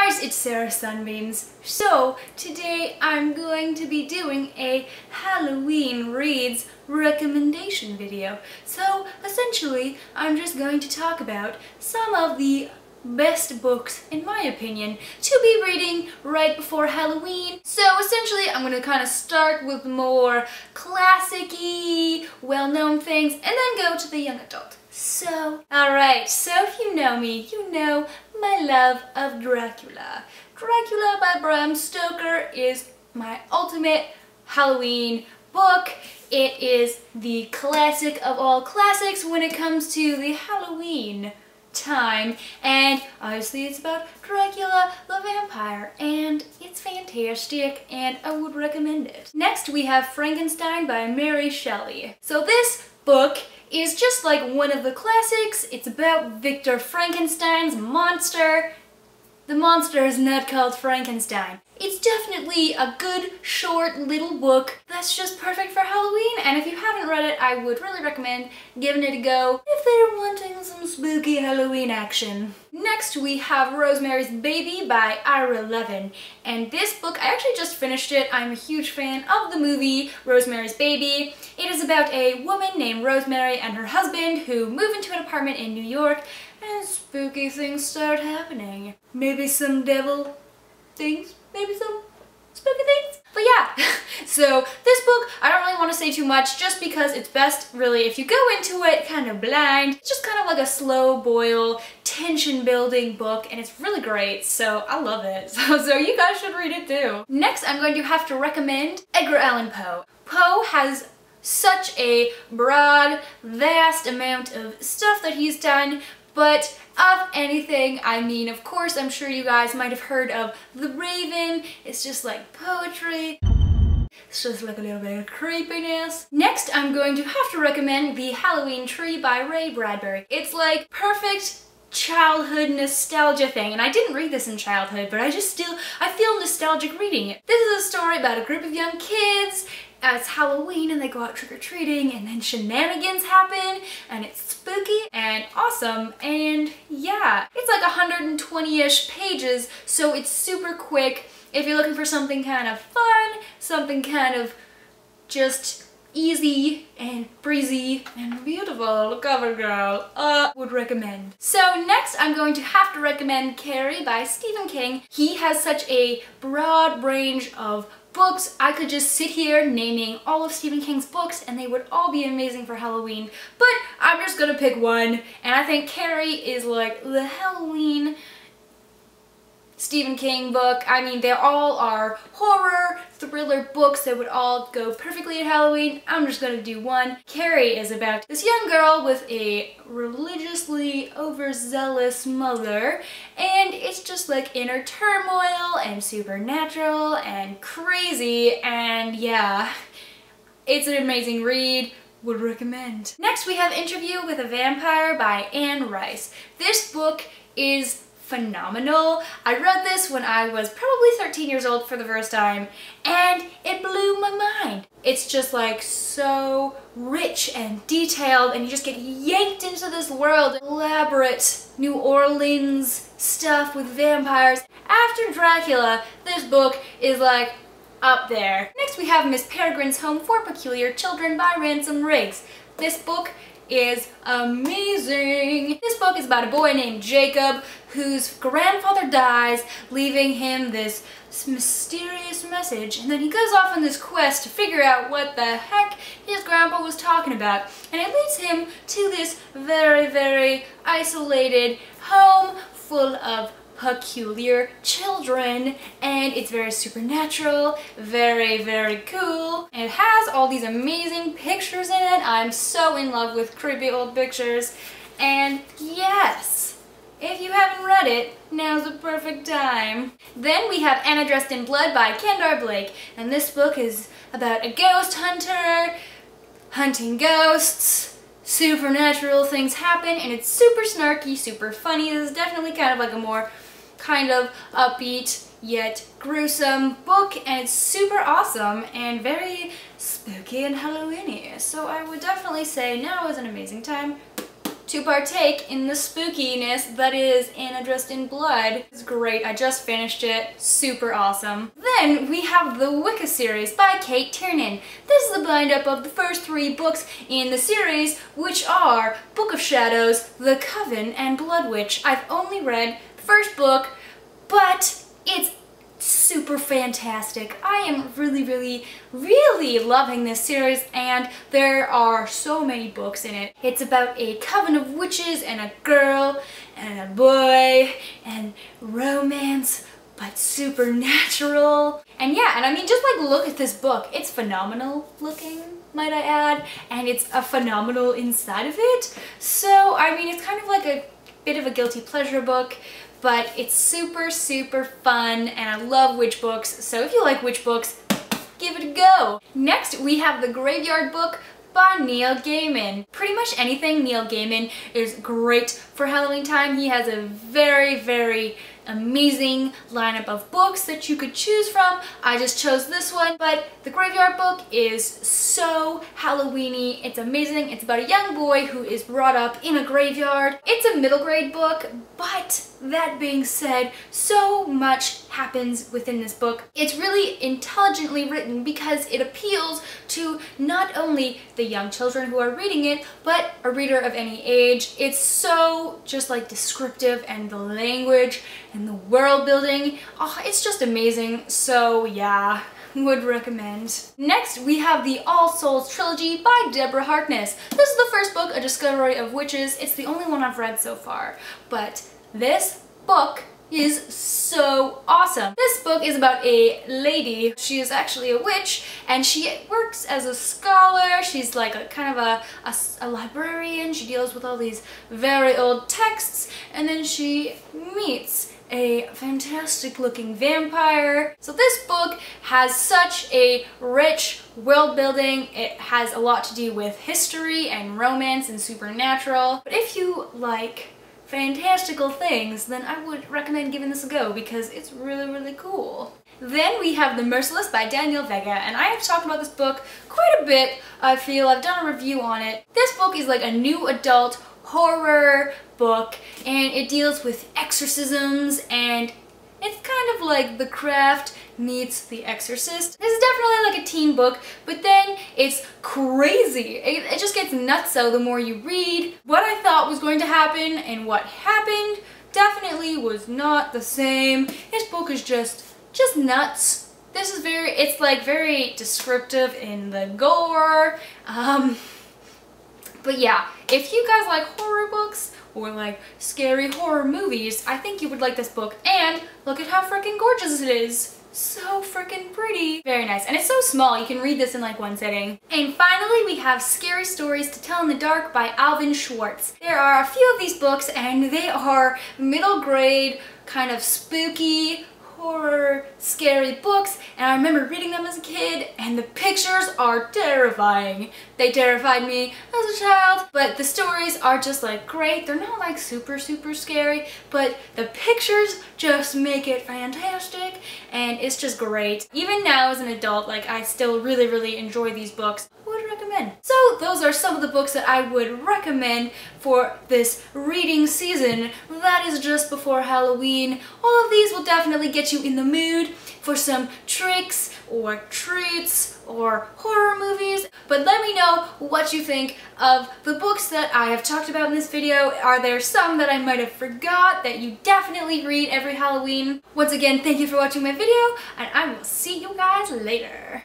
guys, it's Sarah Sunbeams. So, today I'm going to be doing a Halloween Reads recommendation video. So, essentially, I'm just going to talk about some of the best books, in my opinion, to be reading right before Halloween. So essentially I'm going to kind of start with more classic-y, well-known things, and then go to the young adult. So, alright, so if you know me, you know my love of Dracula. Dracula by Bram Stoker is my ultimate Halloween book. It is the classic of all classics when it comes to the Halloween time, and obviously it's about Dracula the vampire, and it's fantastic and I would recommend it. Next we have Frankenstein by Mary Shelley. So this book is just like one of the classics. It's about Victor Frankenstein's monster. The monster is not called Frankenstein. It's definitely a good, short, little book that's just perfect for Halloween, and if you haven't read it, I would really recommend giving it a go if they're wanting some spooky Halloween action. Next, we have Rosemary's Baby by Ira Levin, and this book, I actually just finished it. I'm a huge fan of the movie Rosemary's Baby. It is about a woman named Rosemary and her husband who move into an apartment in New York, and spooky things start happening. Maybe some devil things, maybe some spooky things. But yeah, so this book, I don't really want to say too much just because it's best really if you go into it kind of blind. It's just kind of like a slow boil, tension building book, and it's really great, so I love it. So you guys should read it too. Next, I'm going to have to recommend Edgar Allan Poe. Poe has such a broad, vast amount of stuff that he's done, but of anything, I mean, of course, I'm sure you guys might have heard of The Raven. It's just like poetry. It's just like a little bit of creepiness. Next, I'm going to have to recommend The Halloween Tree by Ray Bradbury. It's like perfect childhood nostalgia thing, and I didn't read this in childhood, but I feel nostalgic reading it. This is a story about a group of young kids. It's Halloween and they go out trick-or-treating, and then shenanigans happen, and it's spooky and awesome, and yeah. It's like 120-ish pages, so it's super quick. If you're looking for something kind of fun, something kind of just easy and breezy and beautiful cover girl, would recommend. So next I'm going to have to recommend Carrie by Stephen King. He has such a broad range of books. I could just sit here naming all of Stephen King's books and they would all be amazing for Halloween, but I'm just gonna pick one, and I think Carrie is like the Halloween Stephen King book. I mean, they all are horror, thriller books that would all go perfectly at Halloween. I'm just gonna do one. Carrie is about this young girl with a religiously overzealous mother, and it's just like inner turmoil and supernatural and crazy, and yeah, it's an amazing read. Would recommend. Next we have Interview with a Vampire by Anne Rice. This book is phenomenal. I read this when I was probably 13 years old for the first time, and it blew my mind. It's just like so rich and detailed, and you just get yanked into this world. Elaborate New Orleans stuff with vampires. After Dracula, this book is like up there. Next we have Miss Peregrine's Home for Peculiar Children by Ransom Riggs. This book is amazing. This book is about a boy named Jacob whose grandfather dies, leaving him this mysterious message, and then he goes off on this quest to figure out what the heck his grandpa was talking about, and it leads him to this very, very isolated home full of peculiar children, and it's very supernatural, very, very cool, and it has all these amazing pictures in it. I'm so in love with creepy old pictures, and yes, if you haven't read it, now's the perfect time. Then we have Anna Dressed in Blood by Kendar Blake, and this book is about a ghost hunter hunting ghosts. Supernatural things happen, and it's super snarky, super funny. This is definitely kind of like a more kind of upbeat yet gruesome book, and it's super awesome and very spooky and Halloweeny, so I would definitely say now is an amazing time to partake in the spookiness that is Anna Dressed in Blood. It's great. I just finished it. Super awesome. Then we have the Wicca series by Kate Tiernan. This is the bind-up of the first 3 books in the series, which are Book of Shadows, The Coven, and Blood Witch. I've only read the first book, but it's super fantastic. I am really loving this series, and there are so many books in it. It's about a coven of witches and a girl and a boy and romance, but supernatural. And yeah, and I mean, just like look at this book. It's phenomenal looking, might I add, and it's a phenomenal inside of it. So I mean, it's kind of like a bit of a guilty pleasure book, but it's super fun, and I love witch books, so if you like witch books, give it a go. Next, we have The Graveyard Book by Neil Gaiman. Pretty much anything Neil Gaiman is great for Halloween time. He has a very amazing lineup of books that you could choose from. I just chose this one, but The Graveyard Book is so Halloween-y. It's amazing. It's about a young boy who is brought up in a graveyard. It's a middle grade book, but that being said, so much happens within this book. It's really intelligently written because it appeals to not only the young children who are reading it, but a reader of any age. It's so just like descriptive, and the language and the world building, oh, it's just amazing. So yeah, would recommend. Next, we have the All Souls Trilogy by Deborah Harkness. This is the first book, A Discovery of Witches. It's the only one I've read so far, but this book is so awesome. This book is about a lady. She is actually a witch, and she works as a scholar. She's like a kind of a librarian. She deals with all these very old texts, and then she meets a fantastic looking vampire. So this book has such a rich world building. It has a lot to do with history and romance and supernatural. But if you like fantastical things, then I would recommend giving this a go because it's really cool. Then we have The Merciless by Daniel Vega, and I have talked about this book quite a bit. I feel I've done a review on it. This book is like a new adult horror book, and it deals with exorcisms, and it's kind of like The Craft meets The Exorcist. This is definitely like a teen book, but then it's crazy. It just gets nutso the more you read. What I thought was going to happen and what happened definitely was not the same. This book is just nuts. This is it's like very descriptive in the gore. But yeah, if you guys like horror books or like scary horror movies, I think you would like this book. And look at how freaking gorgeous it is. So freaking pretty. Very nice. And it's so small, you can read this in like one sitting. And finally, we have Scary Stories to Tell in the Dark by Alvin Schwartz. There are a few of these books, and they are middle grade, kind of spooky, horror, scary books, and I remember reading them as a kid, and the pictures are terrifying. They terrified me as a child, but the stories are just like great. They're not like super scary, but the pictures just make it fantastic, and it's just great. Even now as an adult, like I still really enjoy these books. Would recommend. So those are some of the books that I would recommend for this reading season that is just before Halloween. All of these will definitely get you in the mood for some tricks or treats or horror movies. But let me know what you think of the books that I have talked about in this video. Are there some that I might have forgot that you definitely read every Halloween? Once again, thank you for watching my video, and I will see you guys later.